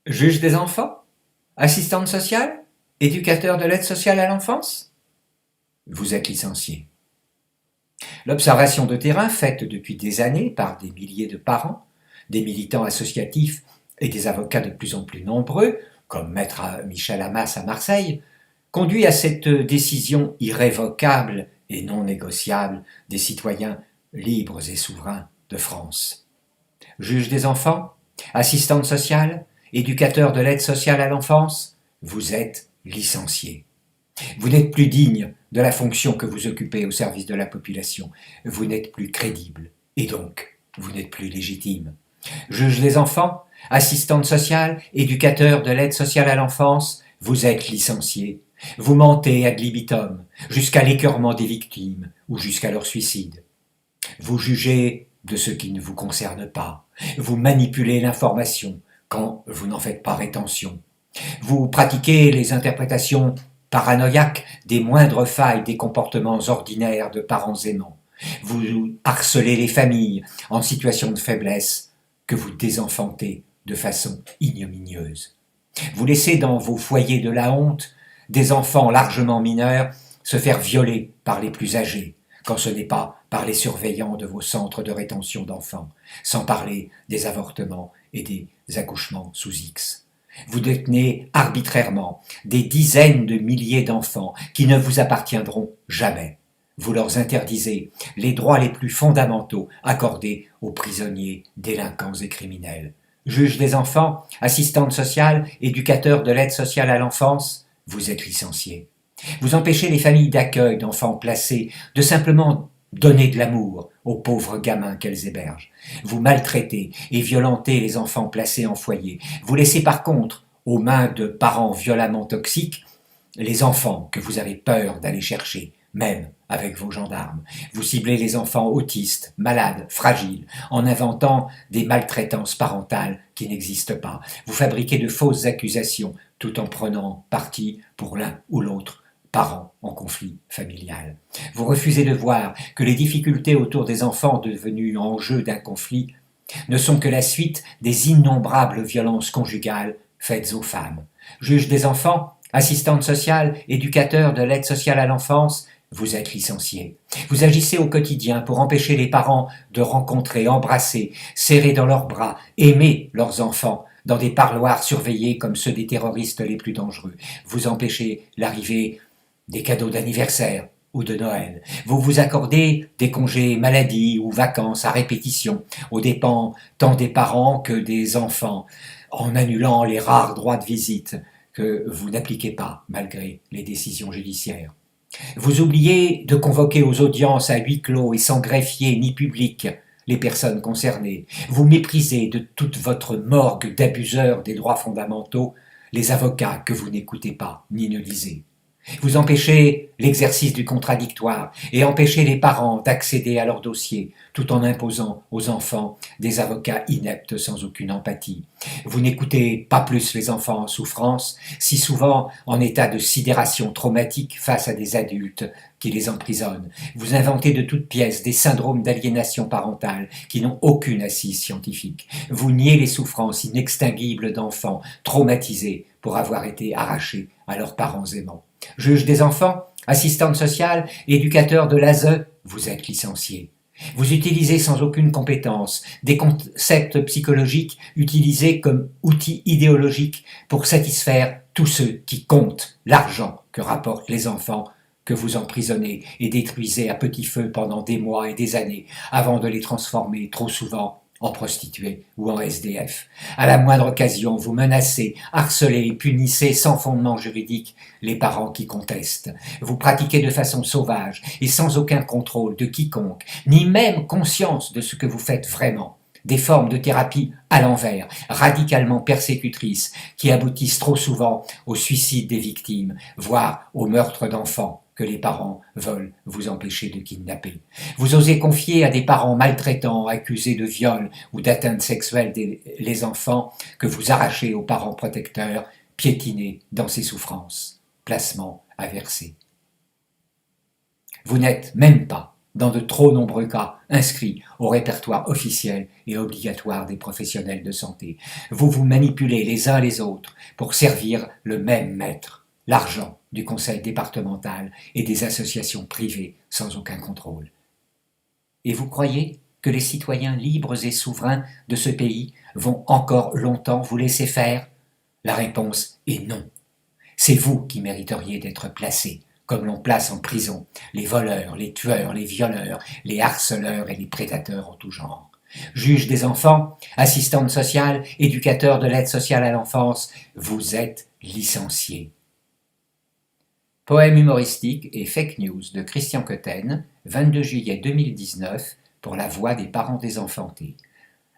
Juge des enfants? Assistante sociale? Éducateur de l'aide sociale à l'enfance? Vous êtes licencié. L'observation de terrain faite depuis des années par des milliers de parents, des militants associatifs et des avocats de plus en plus nombreux, comme maître Michel Hamas à Marseille, conduit à cette décision irrévocable et non négociable des citoyens libres et souverains de France. Juge des enfants, assistante sociale, éducateur de l'aide sociale à l'enfance, vous êtes licencié. Vous n'êtes plus digne de la fonction que vous occupez au service de la population. Vous n'êtes plus crédible et donc vous n'êtes plus légitime. Juge des enfants, assistante sociale, éducateur de l'aide sociale à l'enfance, vous êtes licencié. Vous mentez ad libitum, jusqu'à l'écœurement des victimes ou jusqu'à leur suicide. Vous jugez de ce qui ne vous concerne pas. Vous manipulez l'information quand vous n'en faites pas rétention. Vous pratiquez les interprétations paranoïaques des moindres failles des comportements ordinaires de parents aimants. Vous harcelez les familles en situation de faiblesse que vous désenfantez de façon ignominieuse. Vous laissez dans vos foyers de la honte des enfants largement mineurs se faire violer par les plus âgés, quand ce n'est pas par les surveillants de vos centres de rétention d'enfants, sans parler des avortements et des accouchements sous X. Vous détenez arbitrairement des dizaines de milliers d'enfants qui ne vous appartiendront jamais. Vous leur interdisez les droits les plus fondamentaux accordés aux prisonniers, délinquants et criminels. Juge des enfants, assistante sociale, éducateur de l'aide sociale à l'enfance, vous êtes licencié. Vous empêchez les familles d'accueil d'enfants placés de simplement donner de l'amour aux pauvres gamins qu'elles hébergent. Vous maltraitez et violentez les enfants placés en foyer. Vous laissez par contre, aux mains de parents violemment toxiques, les enfants que vous avez peur d'aller chercher, même avec vos gendarmes. Vous ciblez les enfants autistes, malades, fragiles, en inventant des maltraitances parentales qui n'existent pas. Vous fabriquez de fausses accusations tout en prenant parti pour l'un ou l'autre parents en conflit familial. Vous refusez de voir que les difficultés autour des enfants devenus enjeux d'un conflit ne sont que la suite des innombrables violences conjugales faites aux femmes. Juge des enfants, assistante sociale, éducateur de l'aide sociale à l'enfance, vous êtes licencié. Vous agissez au quotidien pour empêcher les parents de rencontrer, embrasser, serrer dans leurs bras, aimer leurs enfants, dans des parloirs surveillés comme ceux des terroristes les plus dangereux. Vous empêchez l'arrivée des cadeaux d'anniversaire ou de Noël. Vous vous accordez des congés maladie ou vacances à répétition, aux dépens tant des parents que des enfants, en annulant les rares droits de visite que vous n'appliquez pas malgré les décisions judiciaires. Vous oubliez de convoquer aux audiences à huis clos et sans greffier ni public les personnes concernées. Vous méprisez de toute votre morgue d'abuseurs des droits fondamentaux les avocats que vous n'écoutez pas ni ne lisez. Vous empêchez l'exercice du contradictoire et empêchez les parents d'accéder à leur dossier tout en imposant aux enfants des avocats ineptes sans aucune empathie. Vous n'écoutez pas plus les enfants en souffrance, si souvent en état de sidération traumatique face à des adultes qui les emprisonnent. Vous inventez de toutes pièces des syndromes d'aliénation parentale qui n'ont aucune assise scientifique. Vous niez les souffrances inextinguibles d'enfants traumatisés pour avoir été arrachés à leurs parents aimants. Juge des enfants, assistante sociale, éducateur de l'ASE, vous êtes licencié. Vous utilisez sans aucune compétence des concepts psychologiques utilisés comme outils idéologiques pour satisfaire tous ceux qui comptent l'argent que rapportent les enfants que vous emprisonnez et détruisez à petit feu pendant des mois et des années avant de les transformer trop souvent en prostituées ou en SDF. À la moindre occasion, vous menacez, harcelez et punissez sans fondement juridique les parents qui contestent. Vous pratiquez de façon sauvage et sans aucun contrôle de quiconque, ni même conscience de ce que vous faites vraiment. Des formes de thérapie à l'envers, radicalement persécutrices, qui aboutissent trop souvent au suicide des victimes, voire au meurtre d'enfants que les parents veulent vous empêcher de kidnapper. Vous osez confier à des parents maltraitants, accusés de viol ou d'atteinte sexuelle les enfants que vous arrachez aux parents protecteurs, piétinés dans ces souffrances. Placement à verser. Vous n'êtes même pas dans de trop nombreux cas inscrits au répertoire officiel et obligatoire des professionnels de santé. Vous vous manipulez les uns les autres pour servir le même maître, l'argent du conseil départemental et des associations privées sans aucun contrôle. Et vous croyez que les citoyens libres et souverains de ce pays vont encore longtemps vous laisser faire? La réponse est non. C'est vous qui mériteriez d'être placés, comme l'on place en prison les voleurs, les tueurs, les violeurs, les harceleurs et les prédateurs en tout genre. Juge des enfants, assistante sociale, éducateur de l'aide sociale à l'enfance, vous êtes licenciés. Poème humoristique et fake news de Christian Cotten, 22 juillet 2019, pour la voix des parents désenfantés.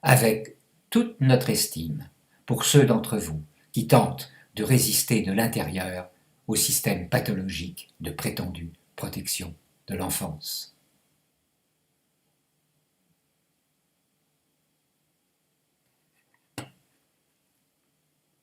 Avec toute notre estime pour ceux d'entre vous qui tentent de résister de l'intérieur au système pathologique de prétendue protection de l'enfance.